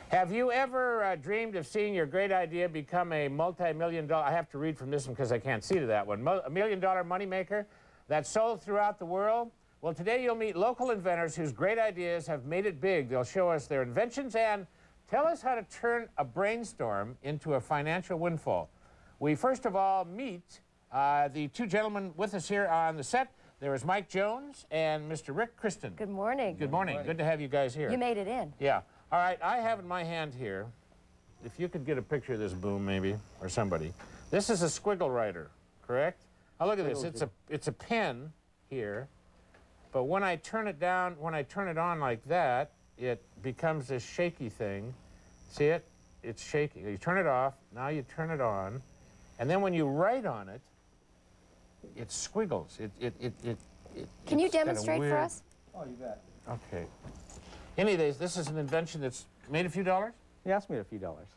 Have you ever dreamed of seeing your great idea become a multi-million-dollar, I have to read from this one because I can't see to that one, a million-dollar moneymaker that's sold throughout the world? Well, today you'll meet local inventors whose great ideas have made it big. They'll show us their inventions and tell us how to turn a brainstorm into a financial windfall. We first of all meet the two gentlemen with us here on the set. There is Mike Jones and Mr. Rick Kristen. Good morning. Good morning. Good to have you guys here. You made it in. Yeah. All right, I have in my hand here, if you could get a picture of this boom maybe, or somebody. This is a squiggle writer, correct? Oh, look at this. It's a pen here, but when I turn it down, when I turn it on like that, it becomes this shaky thing. See it? It's shaky. You turn it off, now you turn it on, and then when you write on it, it squiggles. Can you demonstrate for us? Oh, you bet. Okay. Anyways, this is an invention that's made a few dollars? Yeah, it's made a few dollars.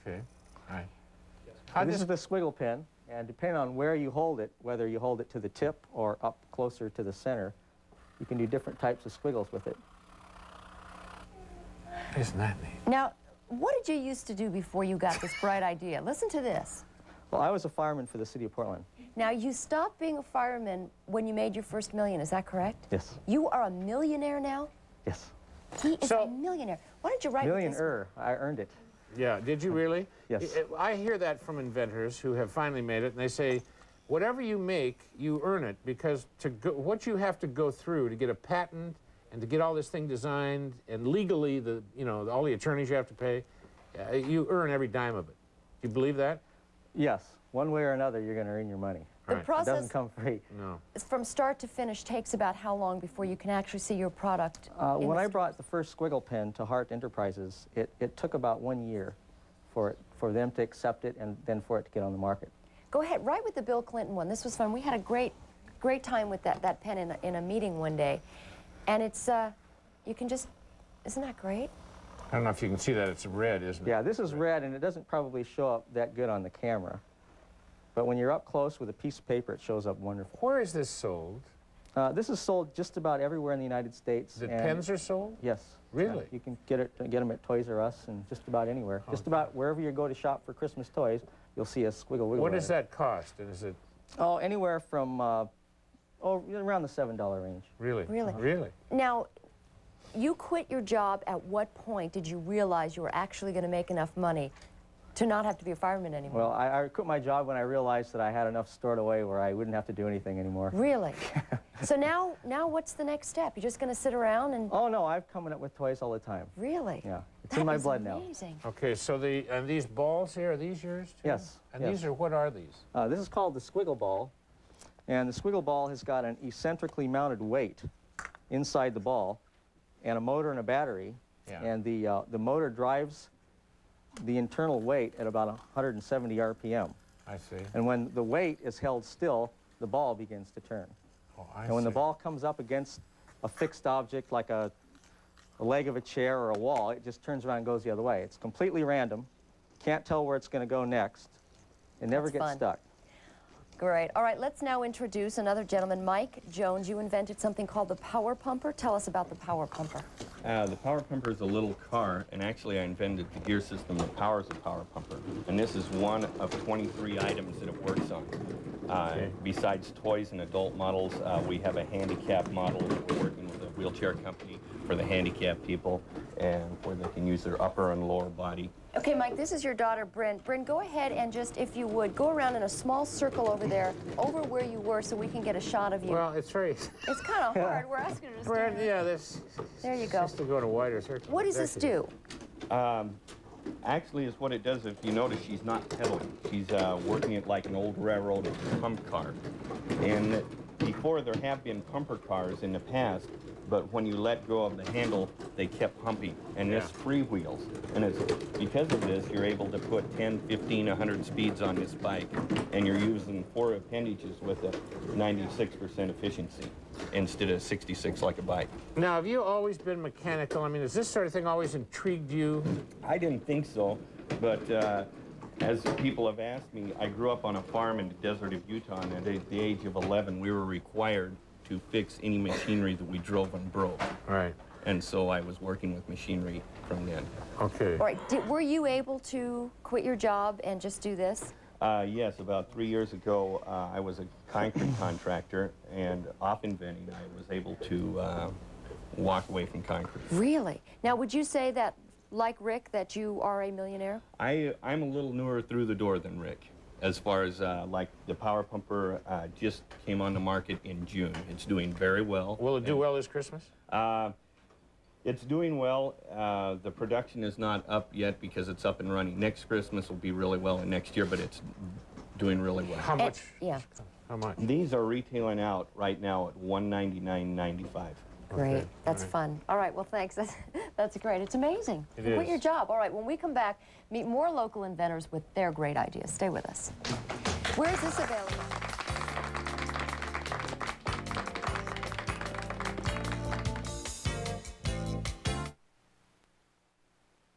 Okay. All right. This is the squiggle pen, and depending on where you hold it, whether you hold it to the tip or up closer to the center, you can do different types of squiggles with it. Isn't that neat? Now, what did you used to do before you got this bright idea? Listen to this. Well, I was a fireman for the city of Portland. Now, you stopped being a fireman when you made your first million, is that correct? Yes. You are a millionaire now? Yes. He is a millionaire. Why don't you write Millionaire. I earned it. Yeah, did you really? Yes. I hear that from inventors who have finally made it, and they say, whatever you make, you earn it, because what you have to go through to get a patent and to get all this thing designed, and legally, all the attorneys you have to pay, you earn every dime of it. Do you believe that? Yes. One way or another, you're going to earn your money. The process, it doesn't come free. No. From start to finish, takes about how long before you can actually see your product? When I brought the first squiggle pen to Hart Enterprises, it took about 1 year for them to accept it and then for it to get on the market. Go ahead, right with the Bill Clinton one. This was fun. We had a great time with that pen in a meeting one day. And it's, you can just, isn't that great? I don't know if you can see that. It's red, isn't it? Yeah, this is red, and it doesn't probably show up that good on the camera. But when you're up close with a piece of paper, it shows up wonderful. Where is this sold? This is sold just about everywhere in the United States. The pens are sold? Yes. Really? You can get them at Toys R Us and just about anywhere. Okay. Just about wherever you go to shop for Christmas toys, you'll see a squiggle wiggle. What does that cost? And is it? Oh, anywhere from around the $7 range. Really? Really? Really? Now, you quit your job. At what point did you realize you were actually going to make enough money to not have to be a fireman anymore? Well, I quit my job when I realized that I had enough stored away where I wouldn't have to do anything anymore. Really? So now what's the next step? You're just going to sit around and... Oh, no, I'm coming up with toys all the time. Really? Yeah. It's in my blood now. Amazing. Okay, so these balls here, are these yours too? Yes. And these are, what are these? This is called the squiggle ball. And the squiggle ball has got an eccentrically mounted weight inside the ball and a motor and a battery. Yeah. And the motor drives the internal weight at about 170 RPM. I see. And when the weight is held still, the ball begins to turn. Oh, I see. And when the ball comes up against a fixed object like a leg of a chair or a wall, it just turns around and goes the other way. It's completely random. Can't tell where it's going to go next. It never gets stuck. Great. All right, let's now introduce another gentleman, Mike Jones. You invented something called the Power Pumper. Tell us about the Power Pumper. The Power Pumper is a little car, and actually I invented the gear system that powers the Power Pumper. And this is one of 23 items that it works on. Besides toys and adult models, we have a handicap model that we're working with a wheelchair company for the handicapped people, and where they can use their upper and lower body. Okay, Mike, this is your daughter, Bryn. Bryn, go ahead and just, if you would, go around in a small circle over there, over where you were, so we can get a shot of you. Well, it's very... It's kind of hard. We're asking her to Bryn, yeah, this... There you go. Just to go in a wider circle. What does this do? Actually, is what it does. If you notice, she's not pedaling. She's working it like an old railroad pump car. And before, there have been pumper cars in the past, but when you let go of the handle, they kept pumping. And this freewheels. And it's because of this, you're able to put 10, 15, 100 speeds on this bike. And you're using 4 appendages with a 96% efficiency instead of 66 like a bike. Now, have you always been mechanical? I mean, has this sort of thing always intrigued you? I didn't think so, but as people have asked me, I grew up on a farm in the desert of Utah, and at the age of 11, we were required to fix any machinery that we drove and broke. Right. And so I was working with machinery from then. Okay. All right, were you able to quit your job and just do this? Yes, about 3 years ago, I was a concrete contractor, and off inventing, I was able to walk away from concrete. Really? Now, would you say that, like Rick, that you are a millionaire? I'm a little newer through the door than Rick, as far as like the power pumper just came on the market in June. It's doing very well. Will it do well this Christmas? It's doing well. The production is not up yet because it's up and running. Next Christmas will be really well, and next year, but it's doing really well. How much? Yeah. How much? These are retailing out right now at $199.95. Great. Okay. That's fun. All right, well, thanks. That's great. It's amazing. It Quit is. your job. All right, when we come back, meet more local inventors with their great ideas. Stay with us. Where is this available?